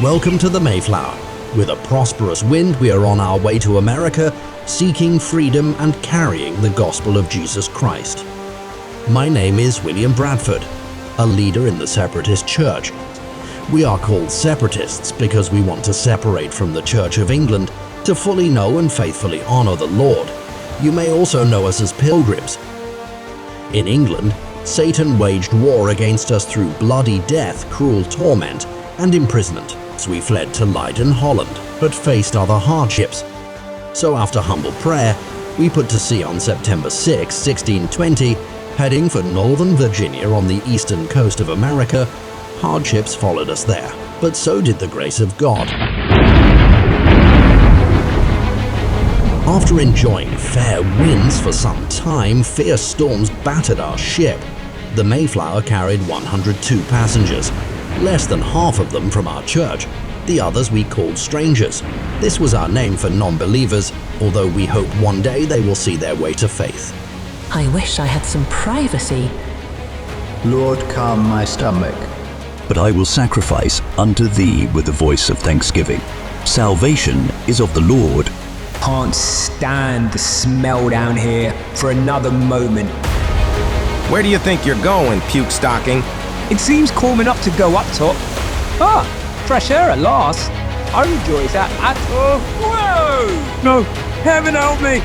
Welcome to the Mayflower. With a prosperous wind, we are on our way to America, seeking freedom and carrying the gospel of Jesus Christ. My name is William Bradford, a leader in the Separatist Church. We are called separatists because we want to separate from the Church of England to fully know and faithfully honor the Lord. You may also know us as pilgrims. In England, Satan waged war against us through bloody death, cruel torment, and imprisonment. So we fled to Leiden, Holland, but faced other hardships. So after humble prayer, we put to sea on September 6, 1620, heading for Northern Virginia on the eastern coast of America. Hardships followed us there, but so did the grace of God. After enjoying fair winds for some time, fierce storms battered our ship. The Mayflower carried 102 passengers, less than half of them from our church. The others we called strangers. This was our name for non-believers, although we hope one day they will see their way to faith. I wish I had some privacy. Lord, calm my stomach. But I will sacrifice unto thee with the voice of thanksgiving. Salvation is of the Lord. Can't stand the smell down here for another moment. Where do you think you're going, puke stocking? It seems calm enough to go up top. Ah, fresh air at last. I enjoy that at all. Whoa! No, heaven help me!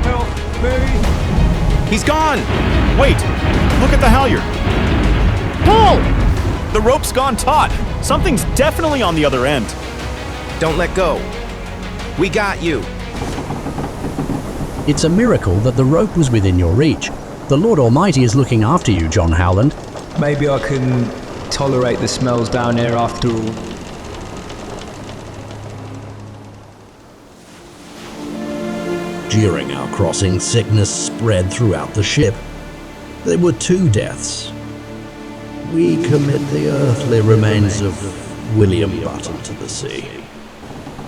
Help me! He's gone! Wait, look at the halyard. Pull! The rope's gone taut. Something's definitely on the other end. Don't let go. We got you. It's a miracle that the rope was within your reach. The Lord Almighty is looking after you, John Howland. Maybe I can tolerate the smells down here after all. During our crossing, sickness spread throughout the ship. There were 2 deaths. We commit the earthly remains of William Button to the sea.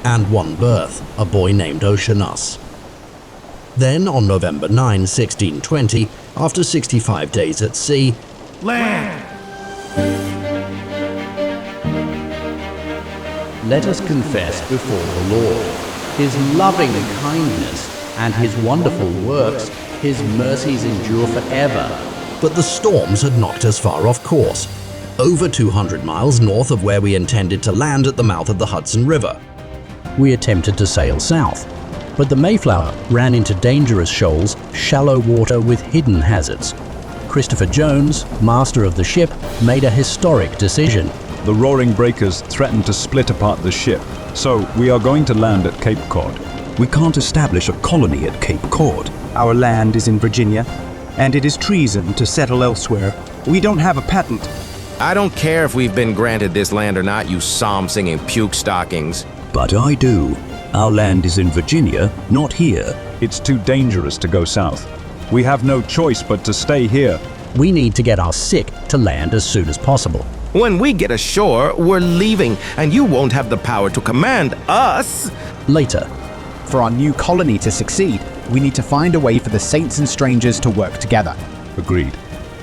And 1 birth, a boy named Oceanus. Then, on November 9, 1620, after 65 days at sea, Land! Let us confess before the Lord His loving kindness and His wonderful works. His mercies endure forever. but the storms had knocked us far off course, over 200 miles north of where we intended to land at the mouth of the Hudson River. We attempted to sail south, but the Mayflower ran into dangerous shoals, shallow water with hidden hazards. Christopher Jones, master of the ship, made a historic decision. The roaring breakers threaten to split apart the ship, so we are going to land at Cape Cod. We can't establish a colony at Cape Cod. Our land is in Virginia, and it is treason to settle elsewhere. We don't have a patent. I don't care if we've been granted this land or not, you psalm-singing puke stockings. But I do. Our land is in Virginia, not here. It's too dangerous to go south. We have no choice but to stay here. We need to get our sick to land as soon as possible. When we get ashore, we're leaving, and you won't have the power to command us. Later. For our new colony to succeed, we need to find a way for the saints and strangers to work together. Agreed.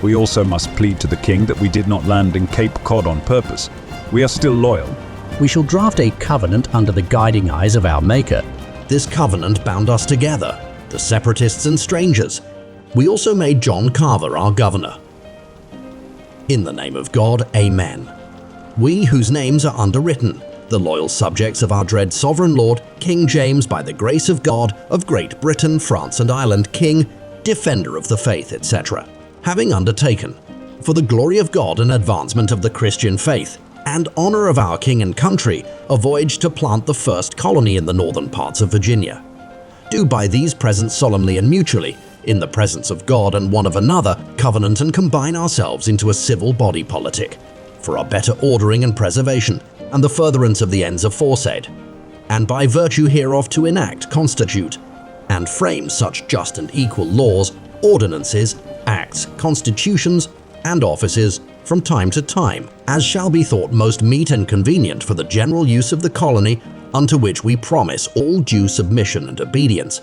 We also must plead to the king that we did not land in Cape Cod on purpose. We are still loyal. We shall draft a covenant under the guiding eyes of our Maker. This covenant bound us together, the separatists and strangers. We also made John Carver our governor. In the name of God, amen. We whose names are underwritten, the loyal subjects of our dread sovereign Lord, King James, by the grace of God, of Great Britain, France and Ireland, King, defender of the faith, etc., having undertaken, for the glory of God and advancement of the Christian faith, and honor of our king and country, a voyage to plant the first colony in the northern parts of Virginia. Do by these presents solemnly and mutually, in the presence of God and one of another, covenant and combine ourselves into a civil body politic, for our better ordering and preservation, and the furtherance of the ends aforesaid, and by virtue hereof to enact, constitute, and frame such just and equal laws, ordinances, acts, constitutions, and offices from time to time, as shall be thought most meet and convenient for the general use of the colony, unto which we promise all due submission and obedience,